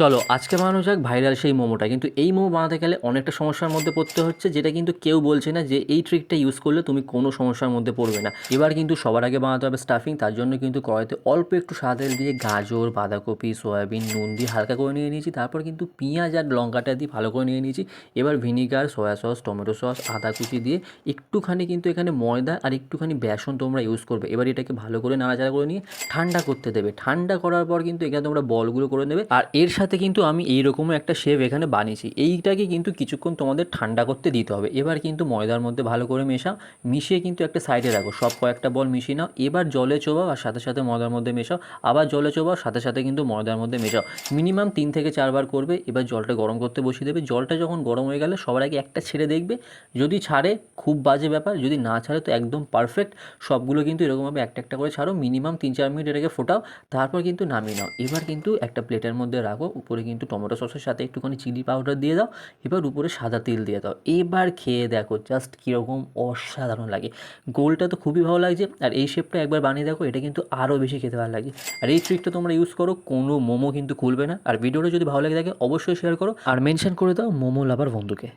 চলো আজকে বানানো যাক ভাইরাল সেই মোমোটা। কিন্তু এই মোমো বানাতে গেলে অনেকটা সমস্যার মধ্যে পড়তে হচ্ছে, যেটা কিন্তু কেউ বলছে না যে এই ট্রিকটা ইউজ করলে তুমি কোনো সমস্যার মধ্যে পড়বে না। এবার কিন্তু সবার আগে বানাতে হবে স্টাফিং। তার জন্য কিন্তু কড়াইতে অল্প একটু সাদা তেল দিয়ে গাজর, বাঁধাকপি, সয়াবিন, নুন দিয়ে হালকা করে নিয়ে নিয়েছি। তারপর কিন্তু পেঁয়াজ আর লঙ্কাটা দিয়ে ভালো করে নিয়ে নিয়েছি। এবার vinegar, soya sauce, tomato sauce, আদা কুচি দিয়ে একটুখানি কিন্তু এখানে ময়দা আর একটুখানি বেসন তোমরা ইউজ করবে। এবার এটাকে ভালো করে নাড়াচাড়া করে নিয়ে ঠান্ডা করতে দেবে। ঠান্ডা করার পর কিন্তু এখানে তোমরা বলগুলো করে নেবে। আর এর সাথে কিন্তু আমি এইরকমও একটা শেপ এখানে বানিয়েছি। এইটাকে কিন্তু কিছুক্ষণ তোমাদের ঠান্ডা করতে দিতে হবে। এবার কিন্তু ময়দার মধ্যে ভালো করে মেশাও, মিশিয়ে কিন্তু একটা সাইডে রাখো। সব কয়েকটা বল মিশিয়ে নাও। এবার জলে চোবাও আর সাথে সাথে ময়দার মধ্যে মেশাও। আবার জলে চোবাও, সাথে সাথে কিন্তু ময়দার মধ্যে মেশাও। মিনিমাম 3 থেকে 4 বার করবে। এবার জলটা গরম করতে বসিয়ে দেবে। জলটা যখন গরম হয়ে গেলে সবার আগে একটা ছেড়ে দেখবে। যদি ছাড়ে খুব বাজে ব্যাপার, যদি না ছাড়ে তো একদম পারফেক্ট। সবগুলো কিন্তু এরকমভাবে একটা একটা করে ছাড়ো। মিনিমাম 3-4 মিনিট এটাকে ফোটাও, তারপর কিন্তু নামিয়ে নাও। এবার কিন্তু একটা প্লেটের মধ্যে রাখো। উপরে কিন্তু টমেটো সসের সাথে একটুখানি চিলি পাউডার দিয়ে দাও। এবার উপরে সাদা তিল দিয়ে দাও। এবার খেয়ে দেখো জাস্ট কীরকম অসাধারণ লাগে। গোলটা তো খুবই ভালো লাগছে, আর এই শেপটা একবার বানিয়ে দেখো, এটা কিন্তু আরও বেশি খেতে ভালো লাগে। আর এই ট্রিকটা তোমরা ইউজ করো, কোনো মোমো কিন্তু খুলবে না। আর ভিডিওটা যদি ভালো লাগে থাকে অবশ্যই শেয়ার করো আর মেনশন করে দাও মোমো লাভার বন্ধুকে।